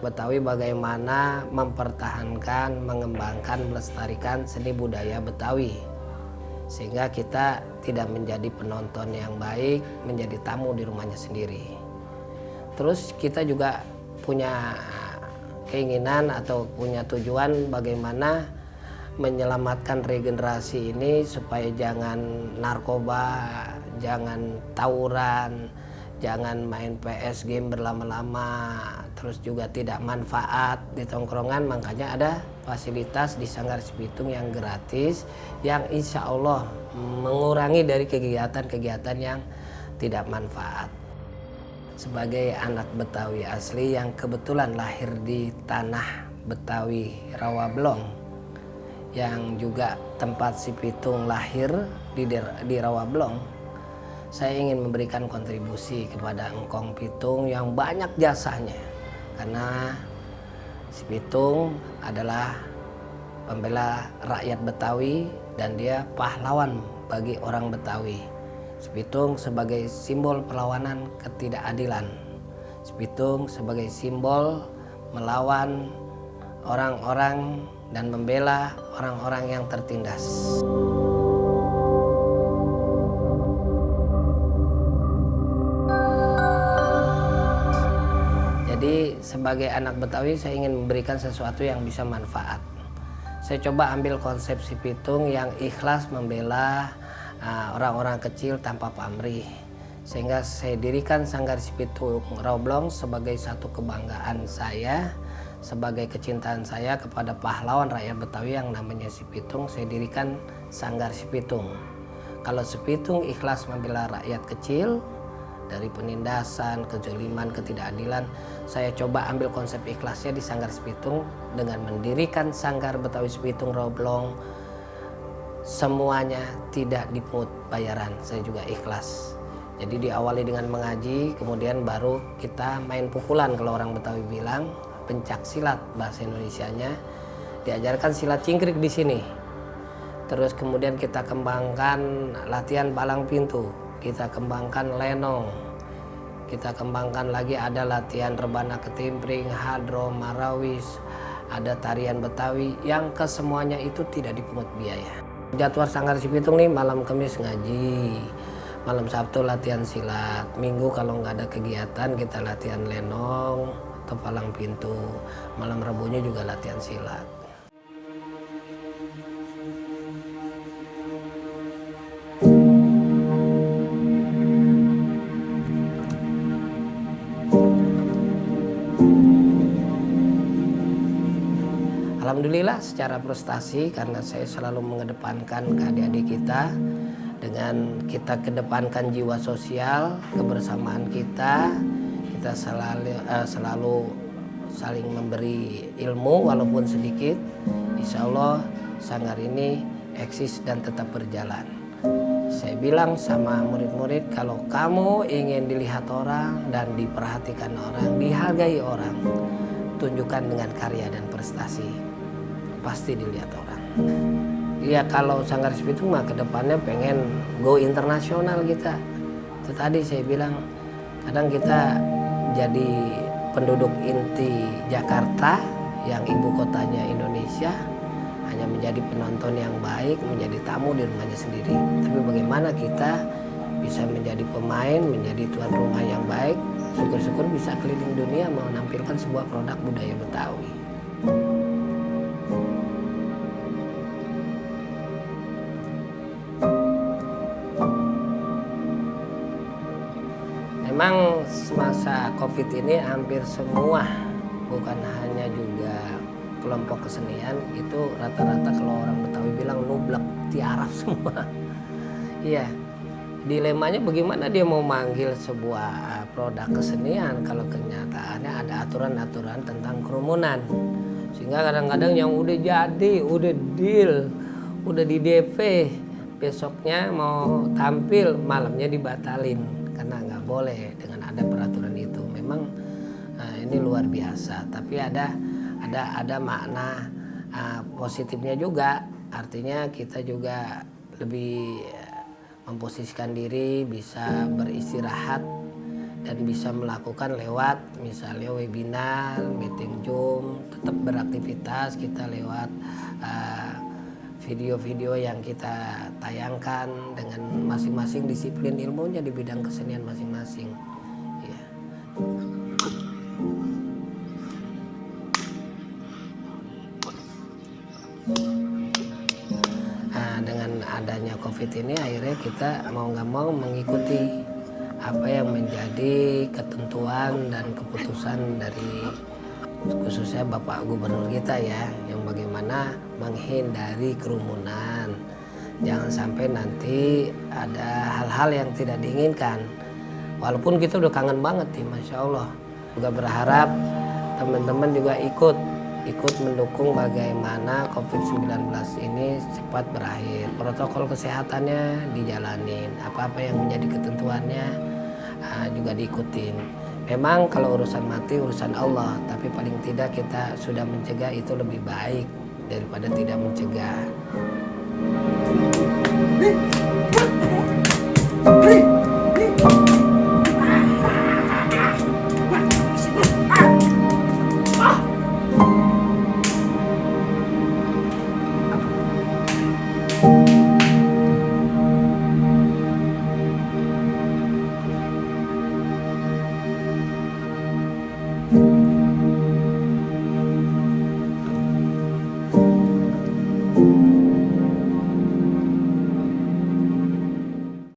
Betawi bagaimana mempertahankan, mengembangkan, melestarikan seni budaya Betawi. Sehingga kita tidak menjadi penonton yang baik, menjadi tamu di rumahnya sendiri. Terus kita juga punya keinginan atau punya tujuan bagaimana menyelamatkan regenerasi ini supaya jangan narkoba, jangan tawuran, jangan main PS game berlama-lama, terus juga tidak manfaat di tongkrongan. Makanya ada fasilitas di Sanggar Sipitung yang gratis, yang insya Allah mengurangi dari kegiatan-kegiatan yang tidak manfaat. Sebagai anak Betawi asli yang kebetulan lahir di tanah Betawi Rawablong, yang juga tempat Sipitung lahir di Rawablong, saya ingin memberikan kontribusi kepada Engkong Pitung yang banyak jasanya. Karena Sipitung adalah pembela rakyat Betawi dan dia pahlawan bagi orang Betawi. Sipitung sebagai simbol perlawanan ketidakadilan. Sipitung sebagai simbol melawan orang-orang dan membela orang-orang yang tertindas. Jadi sebagai anak Betawi saya ingin memberikan sesuatu yang bisa manfaat. Saya coba ambil konsep Sipitung yang ikhlas membela orang-orang kecil tanpa pamrih. Sehingga saya dirikan Sanggar Sipitung Rawablong sebagai satu kebanggaan saya, sebagai kecintaan saya kepada pahlawan rakyat Betawi yang namanya Sipitung. Saya dirikan Sanggar Sipitung. Kalau Sipitung ikhlas membela rakyat kecil dari penindasan, kezaliman, ketidakadilan, saya coba ambil konsep ikhlasnya di Sanggar Sipitung dengan mendirikan Sanggar Betawi Sipitung Rawablong. Semuanya tidak dipungut bayaran, saya juga ikhlas. Jadi diawali dengan mengaji, kemudian baru kita main pukulan, kalau orang Betawi bilang, pencak silat bahasa Indonesianya. Diajarkan silat cingkrik di sini. Terus kemudian kita kembangkan latihan palang pintu, kita kembangkan lenong, kita kembangkan lagi ada latihan rebana ketimpring, hadro, marawis, ada tarian Betawi yang kesemuanya itu tidak dipungut biaya. Jadwal Sanggar Sipitung nih malam Kamis ngaji, malam Sabtu latihan silat, Minggu kalau nggak ada kegiatan kita latihan lenong atau palang pintu, malam Rabunya juga latihan silat. Alhamdulillah secara prestasi, karena saya selalu mengedepankan ke adik-adik kita, dengan kita kedepankan jiwa sosial, kebersamaan kita selalu saling memberi ilmu walaupun sedikit. Insya Allah Sanggar ini eksis dan tetap berjalan. Saya bilang sama murid-murid, kalau kamu ingin dilihat orang dan diperhatikan orang, dihargai orang, tunjukkan dengan karya dan prestasi, pasti dilihat orang. Ya kalau Sanggar Sipitung mah kedepannya pengen go internasional kita. Itu tadi saya bilang, kadang kita jadi penduduk inti Jakarta yang ibu kotanya Indonesia, hanya menjadi penonton yang baik, menjadi tamu di rumahnya sendiri. Tapi bagaimana kita bisa menjadi pemain, menjadi tuan rumah yang baik, syukur-syukur bisa keliling dunia menampilkan sebuah produk budaya Betawi. Memang semasa Covid ini hampir semua, bukan hanya juga kelompok kesenian, itu rata-rata kalau orang Betawi bilang nublek, tiarap semua. Iya, dilemanya bagaimana dia mau manggil sebuah produk kesenian kalau kenyataannya ada aturan-aturan tentang kerumunan. Sehingga kadang-kadang yang udah jadi, udah deal, udah di DP, besoknya mau tampil, malamnya dibatalin. Karena nggak boleh dengan ada peraturan itu. Memang ini luar biasa, tapi ada makna positifnya juga. Artinya kita juga lebih memposisikan diri, bisa beristirahat dan bisa melakukan lewat misalnya webinar, meeting Zoom, tetap beraktivitas kita lewat video-video yang kita tayangkan dengan masing-masing disiplin ilmunya di bidang kesenian masing-masing. Ya. Nah, dengan adanya COVID ini akhirnya kita mau nggak mau mengikuti apa yang menjadi ketentuan dan keputusan dari khususnya Bapak Gubernur kita ya, yang bagaimana menghindari kerumunan, jangan sampai nanti ada hal-hal yang tidak diinginkan. Walaupun kita udah kangen banget nih, Masya Allah. Juga berharap teman-teman juga ikut mendukung bagaimana COVID-19 ini cepat berakhir. Protokol kesehatannya dijalanin, apa-apa yang menjadi ketentuannya juga diikutin. Memang kalau urusan mati urusan Allah, tapi paling tidak kita sudah mencegah itu lebih baik daripada tidak mencegah.